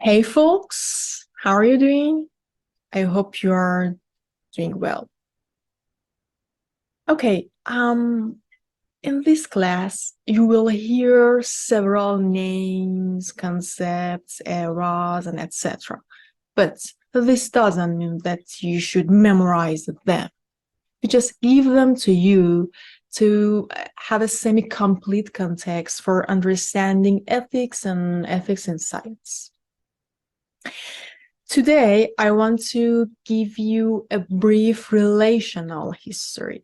Hey folks, how are you doing? I hope you are doing well. Okay, in this class, you will hear several names, concepts, eras, and etc. But this doesn't mean that you should memorize them. We just give them to you to have a semi-complete context for understanding ethics and ethics in science. Today, I want to give you a brief relational history.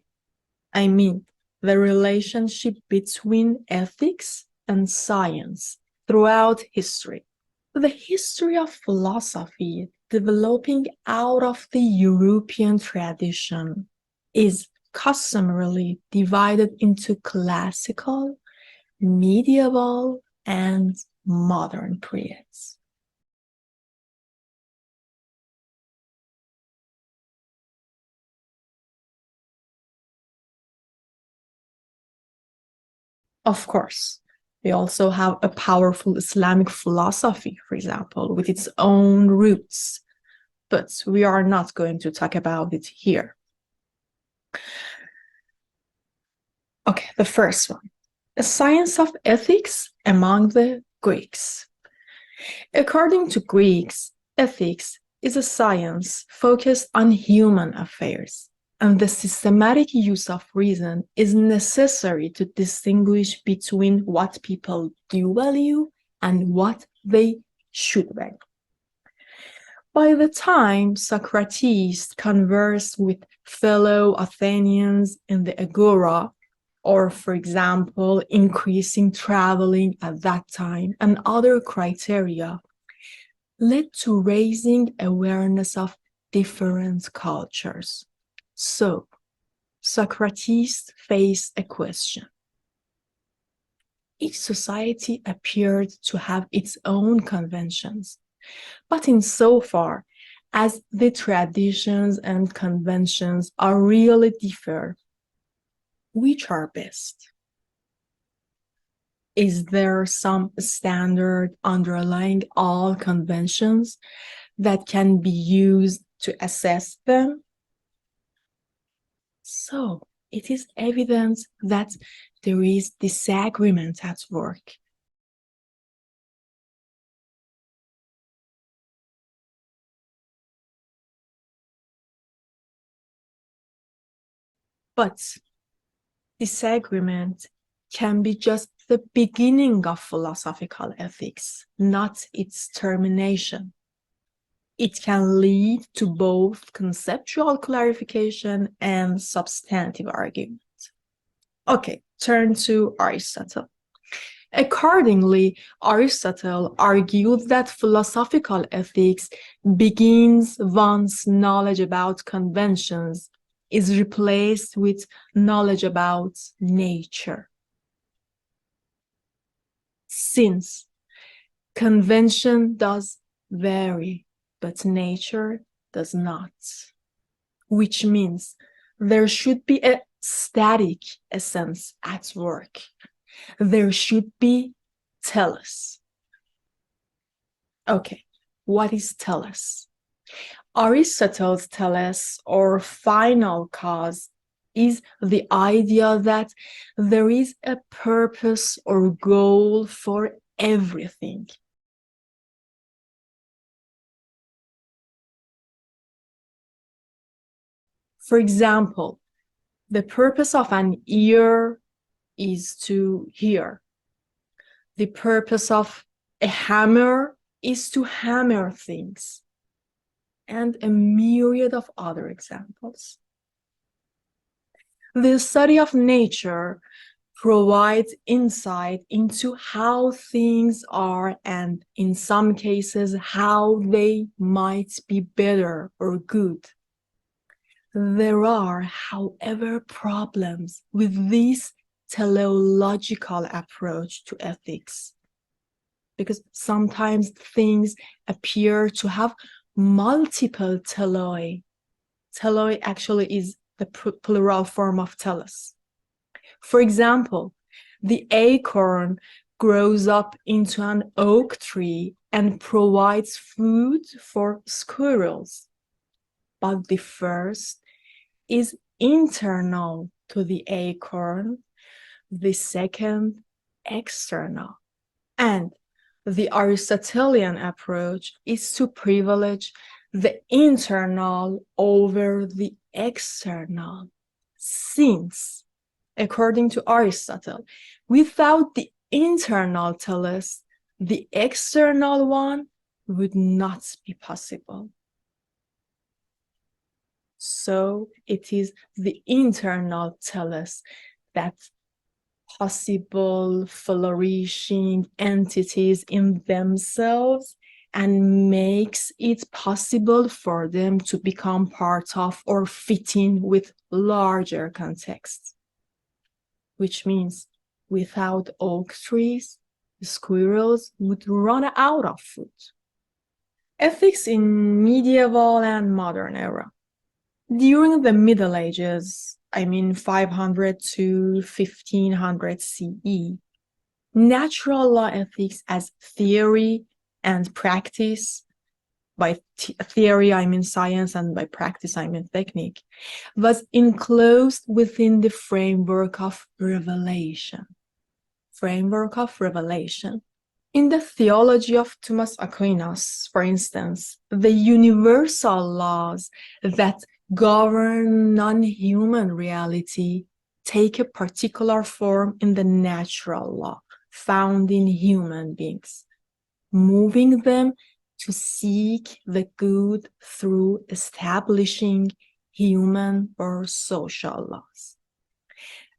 I mean, the relationship between ethics and science throughout history. The history of philosophy developing out of the European tradition is customarily divided into classical, medieval, and modern periods. Of course, we also have a powerful Islamic philosophy, for example, with its own roots, but we are not going to talk about it here. Okay, the first one, a science of ethics among the Greeks. According to Greeks, ethics is a science focused on human affairs, and the systematic use of reason is necessary to distinguish between what people do value and what they should value. By the time Socrates conversed with fellow Athenians in the Agora, or for example, increasing traveling at that time and other criteria, led to raising awareness of different cultures. So, Socrates faced a question. Each society appeared to have its own conventions, but insofar as the traditions and conventions are really differ, which are best? Is there some standard underlying all conventions that can be used to assess them? So it is evident that there is disagreement at work. But disagreement can be just the beginning of philosophical ethics, not its termination. It can lead to both conceptual clarification and substantive argument. Okay, turn to Aristotle. Accordingly, Aristotle argued that philosophical ethics begins once knowledge about conventions is replaced with knowledge about nature. Since convention does vary, but nature does not, which means there should be a static essence at work. There should be telos. Okay, what is telos? Aristotle's telos, or final cause, is the idea that there is a purpose or goal for everything. For example, the purpose of an ear is to hear. The purpose of a hammer is to hammer things, and a myriad of other examples. The study of nature provides insight into how things are and, in some cases, how they might be better or good. There are, however, problems with this teleological approach to ethics, because sometimes things appear to have multiple teloi. Teloi actually is the plural form of telos. For example, the acorn grows up into an oak tree and provides food for squirrels. But the first is internal to the acorn, the second external. And the Aristotelian approach is to privilege the internal over the external, since, according to Aristotle, without the internal tellus, the external one would not be possible. So it is the internal tellus that possible flourishing entities in themselves and makes it possible for them to become part of or fit in with larger contexts. Which means without oak trees, the squirrels would run out of food. Ethics in medieval and modern era. During the Middle Ages, 500 to 1500 CE, natural law ethics as theory and practice, by theory I mean science and by practice I mean technique, was enclosed within the framework of revelation. In the theology of Thomas Aquinas, for instance, the universal laws that govern non-human reality take a particular form in the natural law found in human beings, moving them to seek the good through establishing human or social laws.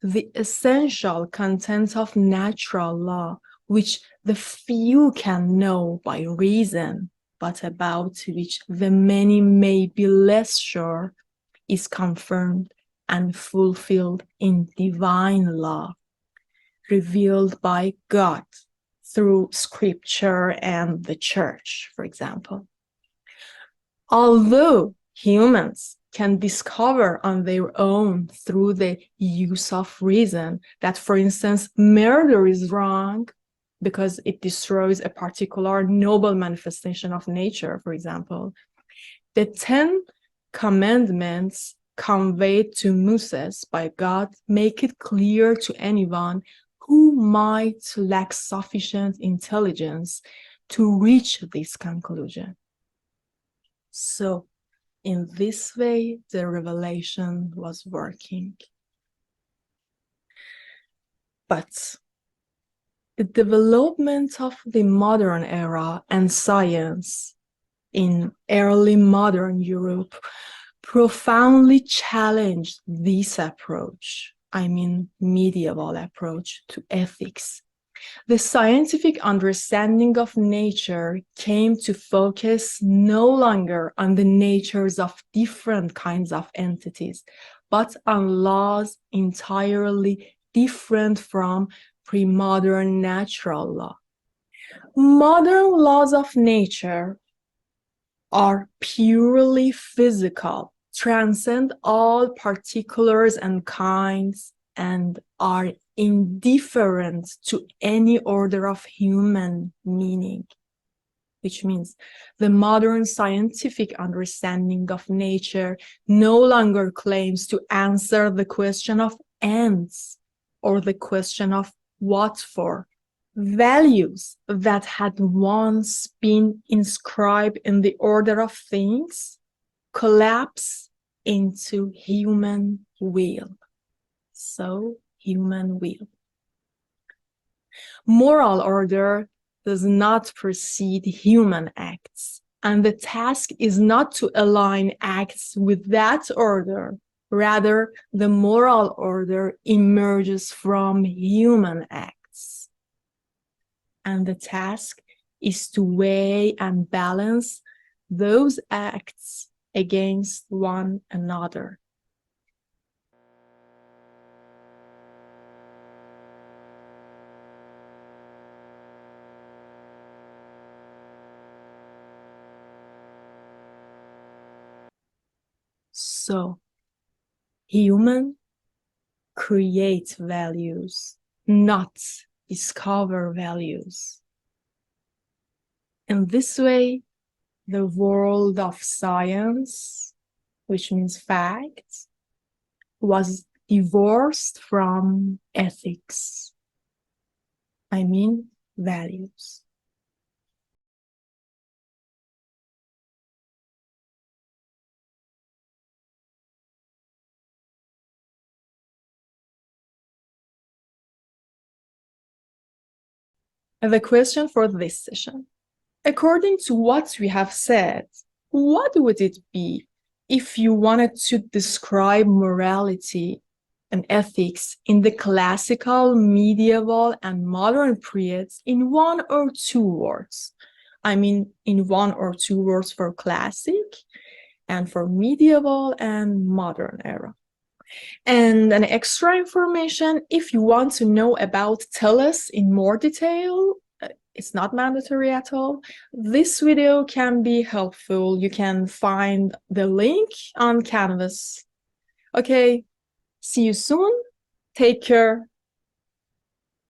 The essential content of natural law, which the few can know by reason, but about which the many may be less sure, is confirmed and fulfilled in divine law, revealed by God through scripture and the church, for example. Although humans can discover on their own through the use of reason that, for instance, murder is wrong because it destroys a particular noble manifestation of nature, for example, the 10 commandments conveyed to Moses by God make it clear to anyone who might lack sufficient intelligence to reach this conclusion. So, in this way, the revelation was working. But the development of the modern era and science in early modern Europe profoundly challenged this approach, medieval approach to ethics. The scientific understanding of nature came to focus no longer on the natures of different kinds of entities, but on laws entirely different from pre-modern natural law. Modern laws of nature are purely physical, transcend all particulars and kinds, and are indifferent to any order of human meaning, which means the modern scientific understanding of nature no longer claims to answer the question of ends or the question of what for. Values that had once been inscribed in the order of things collapse into human will. So, human will. Moral order does not precede human acts, and the task is not to align acts with that order. Rather, the moral order emerges from human acts. And the task is to weigh and balance those acts against one another. So, human create values, not discover values. In this way, the world of science, which means facts, was divorced from ethics. I mean, values. And the question for this session: according to what we have said, what would it be if you wanted to describe morality and ethics in the classical, medieval, and modern periods in 1 or 2 words? I mean, in 1 or 2 words for classic and for medieval and modern era. And an extra information, if you want to know about Tellus in more detail, it's not mandatory at all. This video can be helpful. You can find the link on Canvas. Okay, see you soon. Take care.